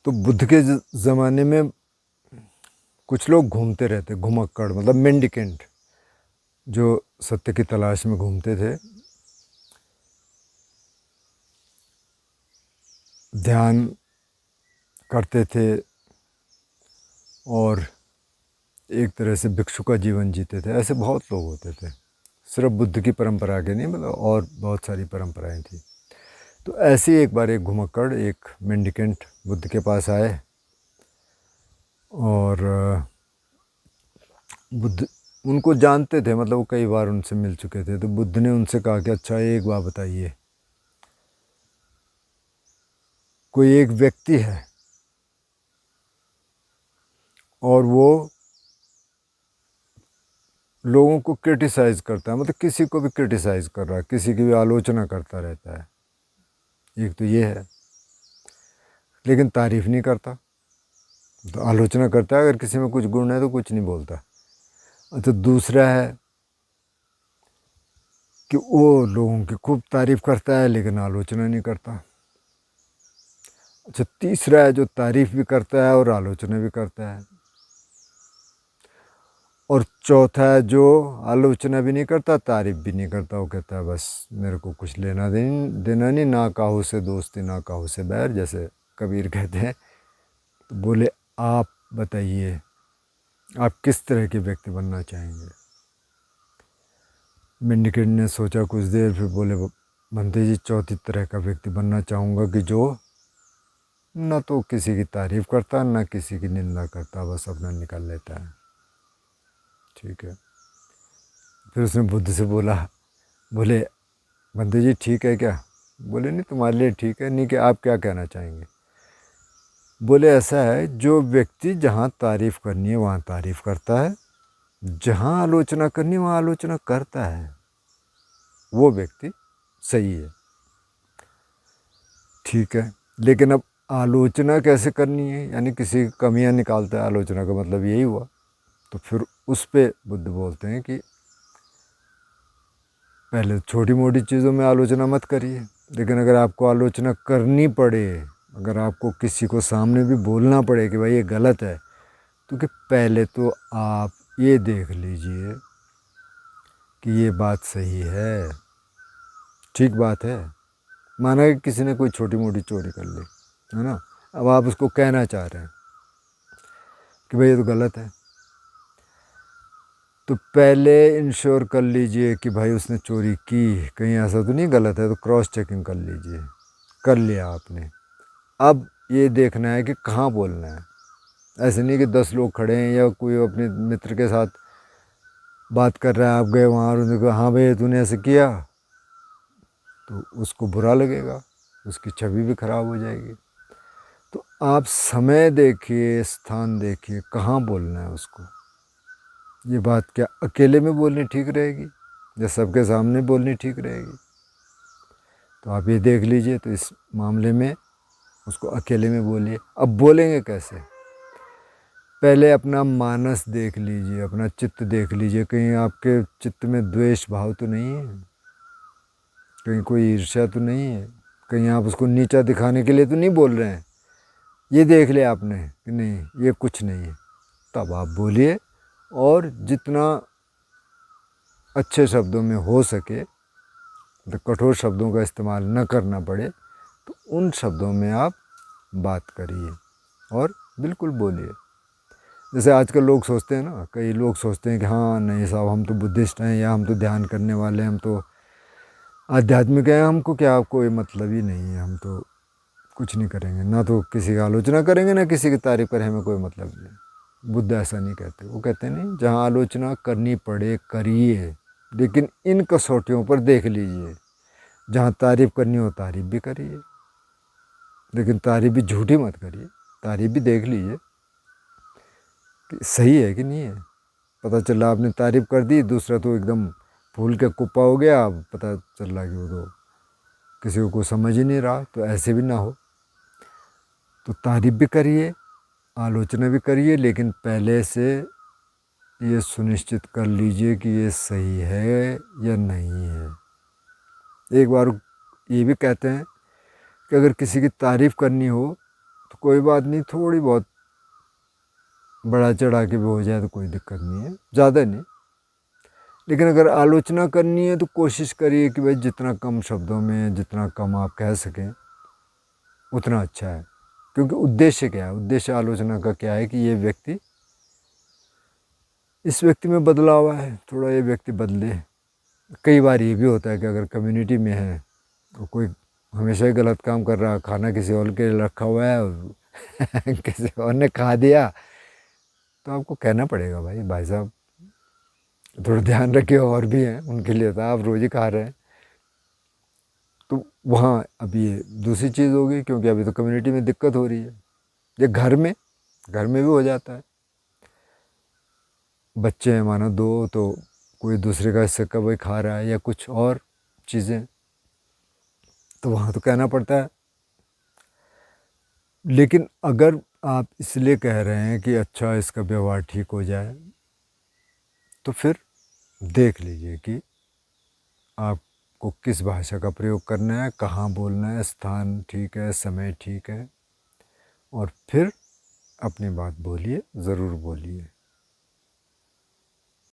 तो बुद्ध के ज़माने में कुछ लोग घूमते रहते, घुमक्कड़ मतलब मेंडिकेंट, जो सत्य की तलाश में घूमते थे, ध्यान करते थे और एक तरह से भिक्षु का जीवन जीते थे। ऐसे बहुत लोग होते थे, सिर्फ बुद्ध की परंपरा के नहीं, मतलब और बहुत सारी परंपराएं थी। तो ऐसे ही एक बार एक घुमक्कड़, एक मेंडिकेंट बुद्ध के पास आए और बुद्ध उनको जानते थे, मतलब वो कई बार उनसे मिल चुके थे। तो बुद्ध ने उनसे कहा कि अच्छा एक बात बताइए, कोई एक व्यक्ति है और वो लोगों को क्रिटिसाइज़ करता है, मतलब किसी को भी क्रिटिसाइज़ कर रहा है, किसी की भी आलोचना करता रहता है। एक तो ये है, लेकिन तारीफ़ नहीं करता। तो आलोचना करता है, अगर किसी में कुछ गुण है तो कुछ नहीं बोलता। तो दूसरा है कि वो लोगों की खूब तारीफ़ करता है लेकिन आलोचना नहीं करता। अच्छा, तीसरा है जो तारीफ़ भी करता है और आलोचना भी करता है। और चौथा है जो आलोचना भी नहीं करता, तारीफ़ भी नहीं करता। वो कहता है बस मेरे को कुछ लेना देना नहीं, ना काहू से दोस्ती ना काहू से बैर, जैसे कबीर कहते हैं। तो बोले आप बताइए, आप किस तरह के व्यक्ति बनना चाहेंगे? मेंडिकेट ने सोचा कुछ देर, फिर बोले बंते जी, चौथी तरह का व्यक्ति बनना चाहूँगा कि जो न तो किसी की तारीफ़ करता, न किसी की निंदा करता, बस अपना निकाल लेता है। ठीक है। फिर उसने बुद्ध से बोले बंते जी ठीक है क्या? बोले नहीं, तुम्हारे लिए ठीक है नहीं, कि आप क्या कहना चाहेंगे? बोले ऐसा है, जो व्यक्ति जहाँ तारीफ़ करनी है वहाँ तारीफ़ करता है, जहाँ आलोचना करनी है वहाँ आलोचना करता है, वो व्यक्ति सही है। ठीक है, लेकिन अब आलोचना कैसे करनी है, यानी किसी की कमियाँ निकालता है, आलोचना का मतलब यही हुआ। तो फिर उस पर बुद्ध बोलते हैं कि पहले छोटी मोटी चीज़ों में आलोचना मत करिए, लेकिन अगर आपको आलोचना करनी पड़े, अगर आपको किसी को सामने भी बोलना पड़े कि भाई ये गलत है, तो कि पहले तो आप ये देख लीजिए कि ये बात सही है, ठीक बात है। माना कि किसी ने कोई छोटी मोटी चोरी कर ली, है ना, अब आप उसको कहना चाह रहे हैं कि भाई ये तो गलत है, तो पहले इंश्योर कर लीजिए कि भाई उसने चोरी की, कहीं ऐसा तो नहीं गलत है, तो क्रॉस चेकिंग कर लीजिए। कर लिया आपने, अब ये देखना है कि कहाँ बोलना है। ऐसे नहीं कि 10 लोग खड़े हैं या कोई अपने मित्र के साथ बात कर रहा है, आप गए वहाँ और उन्होंने कहा हाँ भाई तूने ऐसे किया, तो उसको बुरा लगेगा, उसकी छवि भी खराब हो जाएगी। तो आप समय देखिए, स्थान देखिए, कहाँ बोलना है उसको। ये बात क्या अकेले में बोलनी ठीक रहेगी या सबके सामने बोलनी ठीक रहेगी? तो आप ये देख लीजिए। तो इस मामले में उसको अकेले में बोलिए। अब बोलेंगे कैसे? पहले अपना मानस देख लीजिए, अपना चित्त देख लीजिए, कहीं आपके चित्त में द्वेष भाव तो नहीं है, कहीं कोई ईर्ष्या तो नहीं है, कहीं आप उसको नीचा दिखाने के लिए तो नहीं बोल रहे हैं। ये देख लिया आपने कि नहीं, ये कुछ नहीं है, तब आप बोलिए। और जितना अच्छे शब्दों में हो सके, तो कठोर शब्दों का इस्तेमाल न करना पड़े, तो उन शब्दों में आप बात करिए और बिल्कुल बोलिए। जैसे आजकल लोग सोचते हैं ना, कई लोग सोचते हैं कि हाँ नहीं साहब, हम तो बुद्धिस्ट हैं या हम तो ध्यान करने वाले हैं, हम तो आध्यात्मिक हैं, हमको क्या कोई मतलब ही नहीं है, हम तो कुछ नहीं करेंगे, ना तो किसी की आलोचना करेंगे ना किसी की तारीफ करें, हमें कोई मतलब नहीं। बुद्ध ऐसा नहीं कहते। वो कहते हैं नहीं, जहाँ आलोचना करनी पड़े करिए, लेकिन इन कसौटियों पर देख लीजिए। जहाँ तारीफ़ करनी हो तारीफ़ भी करिए, लेकिन तारीफ़ भी झूठी मत करिए, तारीफ़ भी देख लीजिए कि सही है कि नहीं है। पता चला आपने तारीफ़ कर दी, दूसरा तो एकदम फूल के कुप्पा हो गया, अब पता चल रहा कि वो तो किसी को समझ ही नहीं रहा। तो ऐसे भी ना हो। तो तारीफ़ भी करिए, आलोचना भी करिए, लेकिन पहले से ये सुनिश्चित कर लीजिए कि ये सही है या नहीं है। एक बार ये भी कहते हैं कि अगर किसी की तारीफ़ करनी हो तो तो कोई बात नहीं, थोड़ी बहुत बड़ा चढ़ा के भी हो जाए तो कोई दिक्कत नहीं है, ज़्यादा नहीं। लेकिन अगर आलोचना करनी है तो कोशिश करिए कि भाई जितना कम शब्दों में, जितना कम आप कह सकें उतना अच्छा है। क्योंकि उद्देश्य क्या है, उद्देश्य आलोचना का क्या है कि ये व्यक्ति, इस व्यक्ति में बदलाव है, थोड़ा ये व्यक्ति बदले। कई बार ये भी होता है कि अगर कम्युनिटी में है तो कोई हमेशा ही गलत काम कर रहा है, खाना किसी और के लिए रखा हुआ है और किसी और ने खा दिया, तो आपको कहना पड़ेगा भाई, भाई साहब थोड़ा ध्यान रखिए, और भी हैं उनके लिए, तो आप रोज़ ही खा रहे हैं। तो वहाँ अभी ये दूसरी चीज़ होगी, क्योंकि अभी तो कम्युनिटी में दिक्कत हो रही है। ये घर में भी हो जाता है। बच्चे हैं मानो दो, तो कोई दूसरे का हिस्सा का वही खा रहा है या कुछ और चीज़ें, तो वहाँ तो कहना पड़ता है। लेकिन अगर आप इसलिए कह रहे हैं कि अच्छा इसका व्यवहार ठीक हो जाए, तो फिर देख लीजिए कि आपको किस भाषा का प्रयोग करना है, कहाँ बोलना है, स्थान ठीक है, समय ठीक है, और फिर अपनी बात बोलिए, ज़रूर बोलिए।